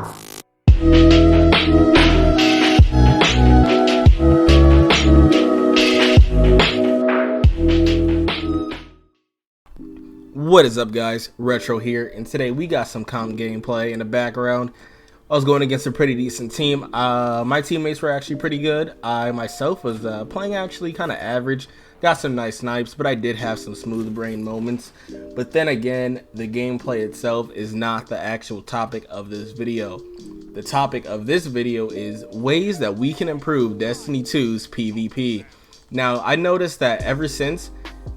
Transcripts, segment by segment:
What is up, guys? Retro here, and today we got some comp gameplay in the background. I was going against a pretty decent team. My teammates were actually pretty good. I myself was playing actually kind of average. Got some nice snipes, but I did have some smooth brain moments. But then again, the gameplay itself is not the actual topic of this video. The topic of this video is ways that we can improve Destiny 2's PvP. Now, I noticed that ever since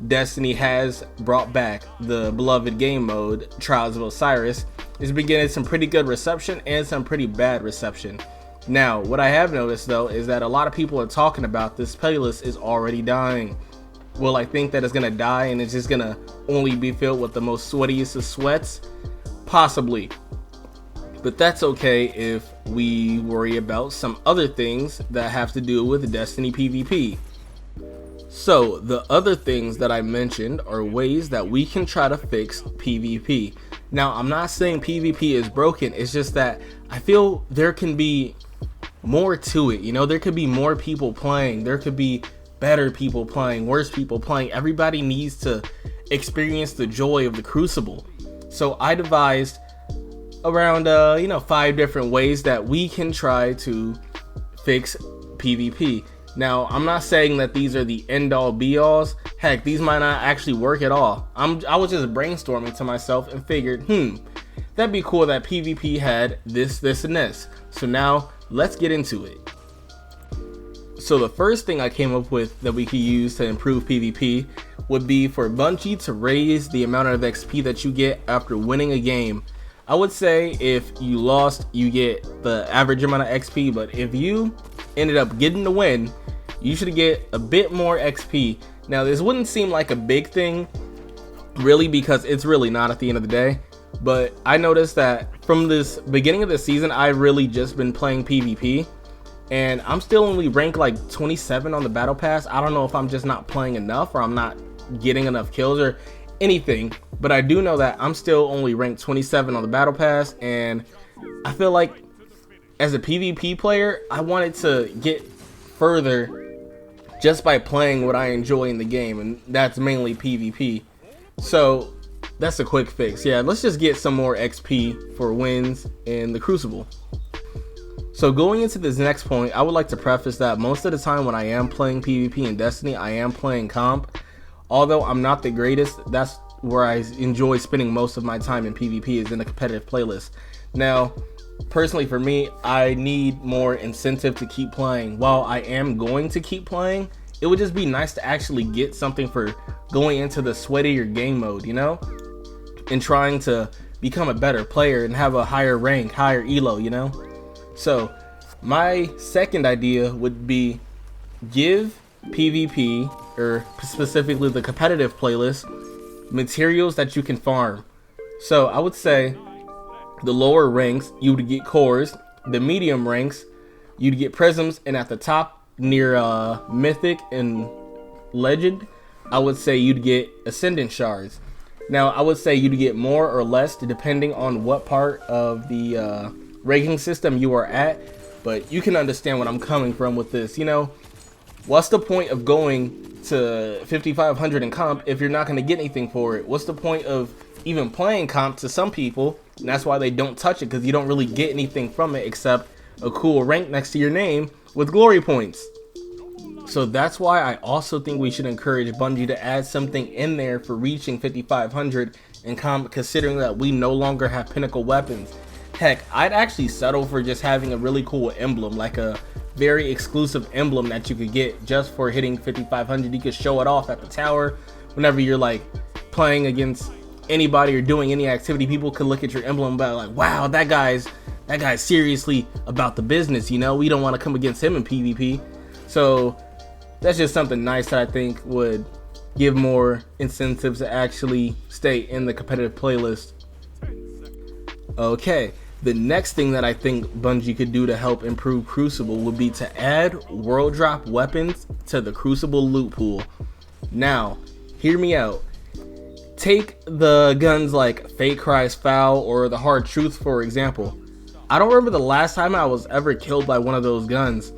Destiny has brought back the beloved game mode, Trials of Osiris, it's been getting some pretty good reception and some pretty bad reception. Now, what I have noticed though is that a lot of people are talking about this playlist is already dying. Will I think that it's gonna die and it's just gonna only be filled with the most sweatiest of sweats? Possibly. But that's okay if we worry about some other things that have to do with Destiny PvP. So the other things that I mentioned are ways that we can try to fix PvP. Now, I'm not saying PvP is broken, it's just that I feel there can be more to it. You know, there could be more people playing, there could be better people playing, worse people playing. Everybody needs to experience the joy of the crucible. So I devised around 5 different ways that we can try to fix PvP. Now, I'm not saying that these are the end-all be-alls. Heck, these might not actually work at all. I was just brainstorming to myself and figured, that'd be cool that PvP had this, and this. So now, let's get into it. So the first thing I came up with that we could use to improve PvP would be for Bungie to raise the amount of XP that you get after winning a game. I would say if you lost, you get the average amount of XP, but if you ended up getting the win, you should get a bit more XP. Now, this wouldn't seem like a big thing, really, because it's really not at the end of the day. But I noticed that from this beginning of the season, I've really just been playing PvP, and I'm still only ranked like 27 on the battle pass. I don't know if I'm just not playing enough or I'm not getting enough kills or anything, but I do know that I'm still only ranked 27 on the battle pass, and I feel like as a PvP player, I wanted to get further just by playing what I enjoy in the game, and that's mainly PvP. So that's a quick fix. Yeah, let's just get some more XP for wins in the Crucible. So going into this next point, I would like to preface that most of the time when I am playing PvP in Destiny, I am playing comp. Although I'm not the greatest, that's where I enjoy spending most of my time in PvP, is in the competitive playlist. Now, personally for me, I need more incentive to keep playing. While I am going to keep playing, it would just be nice to actually get something for going into the sweatier game mode, you know? And trying to become a better player and have a higher rank, higher elo, you know? So, my second idea would be give PvP, or specifically the competitive playlist, materials that you can farm. So I would say the lower ranks, you would get cores. The medium ranks, you'd get prisms, and at the top near mythic and legend, I would say you'd get ascendant shards. Now, I would say you'd get more or less depending on what part of the ranking system you are at, but you can understand what I'm coming from with this. You know, what's the point of going to 5500 in comp if you're not going to get anything for it? What's the point of even playing comp to some people? And that's why they don't touch it, because you don't really get anything from it except a cool rank next to your name with glory points. So that's why I also think we should encourage Bungie to add something in there for reaching 5500 in comp, considering that we no longer have pinnacle weapons. Heck, I'd actually settle for just having a really cool emblem, like a very exclusive emblem that you could get just for hitting 5500. You could show it off at the tower whenever you're like playing against anybody or doing any activity. People could look at your emblem and be like, wow, that guy's seriously about the business, you know? We don't want to come against him in PvP. So that's just something nice that I think would give more incentives to actually stay in the competitive playlist. Okay, the next thing that I think Bungie could do to help improve Crucible would be to add world drop weapons to the Crucible loot pool. Now, hear me out. Take the guns like Fate Cries Foul or the Hard Truth, for example. I don't remember the last time I was ever killed by one of those guns.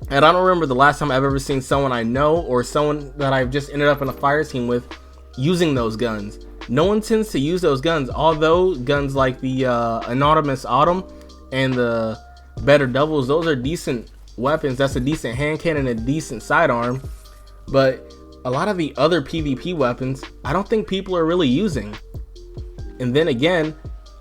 And I don't remember the last time I've ever seen someone I know or someone that I've just ended up in a fire team with using those guns. No one tends to use those guns, although guns like the Anonymous Autumn and the Better Doubles, those are decent weapons. That's a decent hand cannon and a decent sidearm. But a lot of the other PvP weapons, I don't think people are really using. And then again,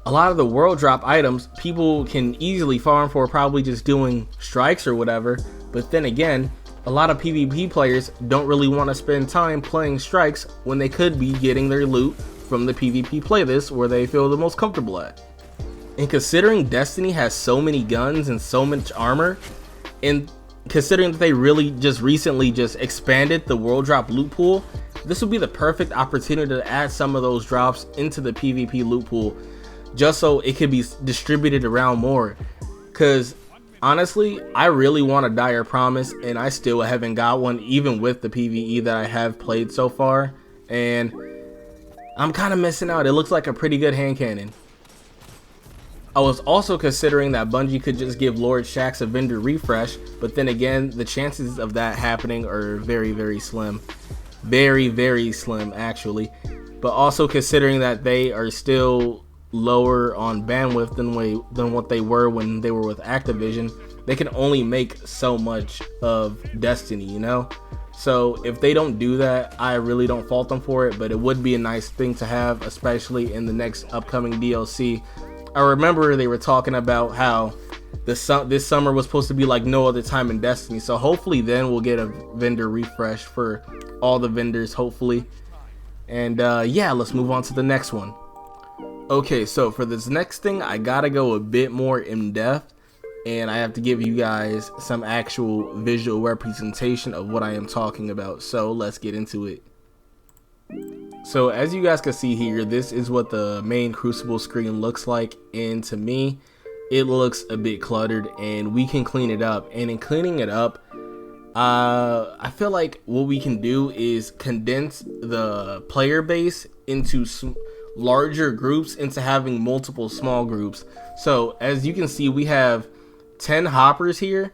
a lot of the world drop items, people can easily farm for probably just doing strikes or whatever. But then again, a lot of PvP players don't really want to spend time playing strikes when they could be getting their loot from the PvP playlist where they feel the most comfortable at. And considering Destiny has so many guns and so much armor, and considering that they really just recently just expanded the world drop loot pool, this would be the perfect opportunity to add some of those drops into the PvP loot pool, just so it could be distributed around more. Because honestly, I really want a Dire Promise, and I still haven't got one, even with the PvE that I have played so far. And I'm kind of missing out. It looks like a pretty good hand cannon. I was also considering that Bungie could just give Lord Shaxx a vendor refresh, but then again, the chances of that happening are very, very slim. Very, very slim, actually. But also considering that they are still lower on bandwidth than what they were when they were with Activision, they can only make so much of Destiny, you know? So if they don't do that, I really don't fault them for it, but it would be a nice thing to have, especially in the next upcoming DLC. I remember they were talking about how this summer was supposed to be like no other time in Destiny, so hopefully then we'll get a vendor refresh for all the vendors, hopefully. And yeah, let's move on to the next one. Okay, so for this next thing, I gotta go a bit more in depth, and I have to give you guys some actual visual representation of what I am talking about, so let's get into it. So as you guys can see here, this is what the main Crucible screen looks like, and to me, it looks a bit cluttered, and we can clean it up. And in cleaning it up, I feel like what we can do is condense the player base into larger groups, into having multiple small groups. So as you can see, we have 10 hoppers here,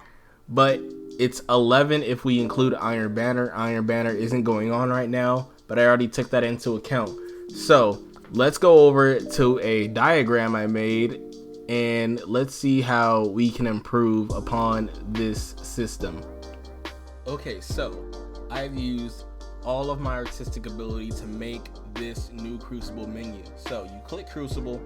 but it's 11 if we include Iron Banner. Iron Banner isn't going on right now, but I already took that into account. So let's go over to a diagram I made, and let's see how we can improve upon this system. Okay, so I've used all of my artistic ability to make this new Crucible menu. So you click Crucible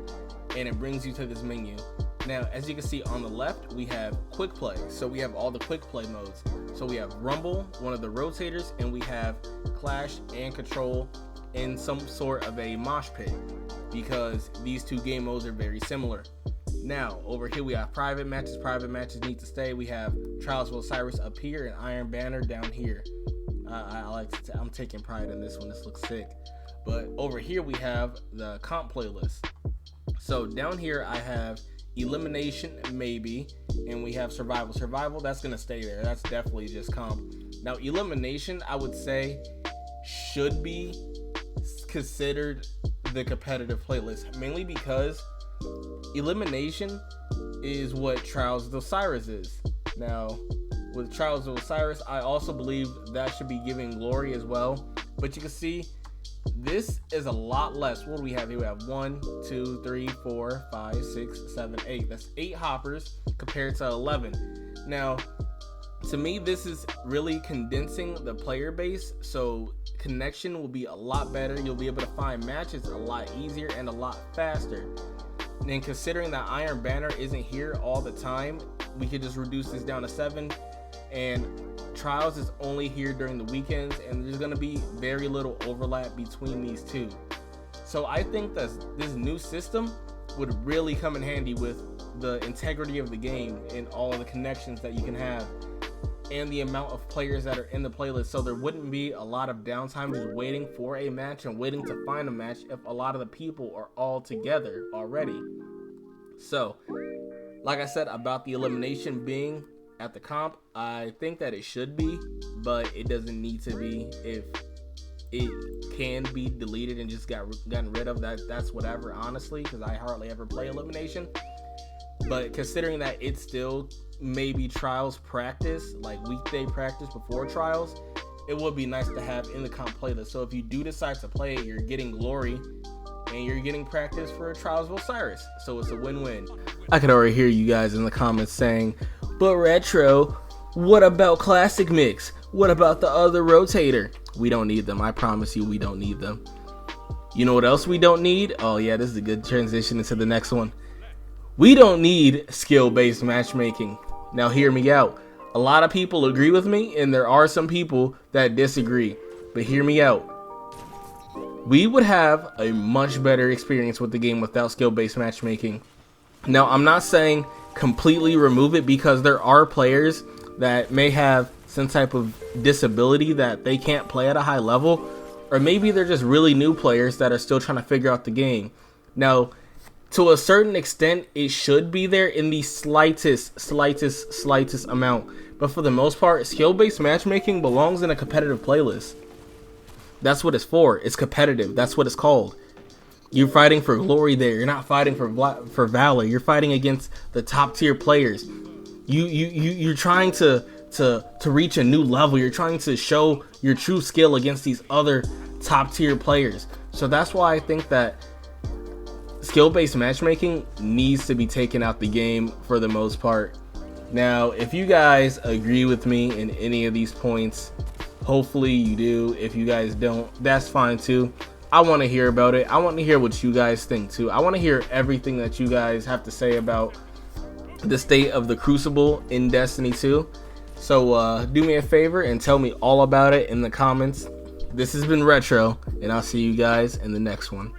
and it brings you to this menu. Now, as you can see on the left, we have quick play. So we have all the quick play modes. So we have Rumble, one of the rotators, and we have Clash and Control in some sort of a mosh pit, because these two game modes are very similar. Now, over here we have private matches. Private matches need to stay. We have Trials of Osiris up here and Iron Banner down here. I'm taking pride in this one. This looks sick. But over here we have the comp playlist. So down here I have Elimination, maybe, and we have Survival. Survival, that's gonna stay there. That's definitely just comp. Now Elimination, I would say, should be considered the competitive playlist, mainly because Elimination is what Trials of Osiris is. Now with Trials of Osiris, I also believe that should be giving glory as well, but you can see this is a lot less. What do we have here? We have 1, 2, 3, 4, 5, 6, 7, 8. That's 8 hoppers compared to 11. Now, to me, this is really condensing the player base, so connection will be a lot better. You'll be able to find matches a lot easier and a lot faster. And considering that Iron Banner isn't here all the time, we could just reduce this down to 7. And Trials is only here during the weekends, and there's going to be very little overlap between these two. So I think that this new system would really come in handy with the integrity of the game and all of the connections that you can have and the amount of players that are in the playlist. So there wouldn't be a lot of downtime just waiting for a match and waiting to find a match if a lot of the people are all together already. So like I said about the elimination being at the comp, I think that it should be, but it doesn't need to be. If it can be deleted and just gotten rid of, that's whatever, honestly, because I hardly ever play elimination. but considering that it's still maybe trials practice, like weekday practice before trials, it would be nice to have in the comp playlist. So if you do decide to play it, you're getting glory and you're getting practice for Trials of Osiris. So it's a win-win. I could already hear you guys in the comments saying, but Retro, what about Classic Mix? What about the other rotator? We don't need them. I promise you we don't need them. You know what else we don't need? Oh yeah, this is a good transition into the next one. We don't need skill-based matchmaking. Now hear me out. A lot of people agree with me, and there are some people that disagree. But hear me out. We would have a much better experience with the game without skill-based matchmaking. Now, I'm not saying completely remove it, because there are players that may have some type of disability that they can't play at a high level, or maybe they're just really new players that are still trying to figure out the game. Now, to a certain extent, it should be there in the slightest amount. But for the most part, skill-based matchmaking belongs in a competitive playlist. That's what it's for. It's competitive. That's what it's called. You're fighting for glory there. You're not fighting for valor. You're fighting against the top tier players. You're trying to reach a new level. You're trying to show your true skill against these other top tier players. So that's why I think that skill-based matchmaking needs to be taken out the game for the most part. Now, if you guys agree with me in any of these points, hopefully you do. If you guys don't, that's fine too. I want to hear about it. I want to hear what you guys think too. I want to hear everything that you guys have to say about the state of the Crucible in Destiny 2. So do me a favor and tell me all about it in the comments. This has been Retro, and I'll see you guys in the next one.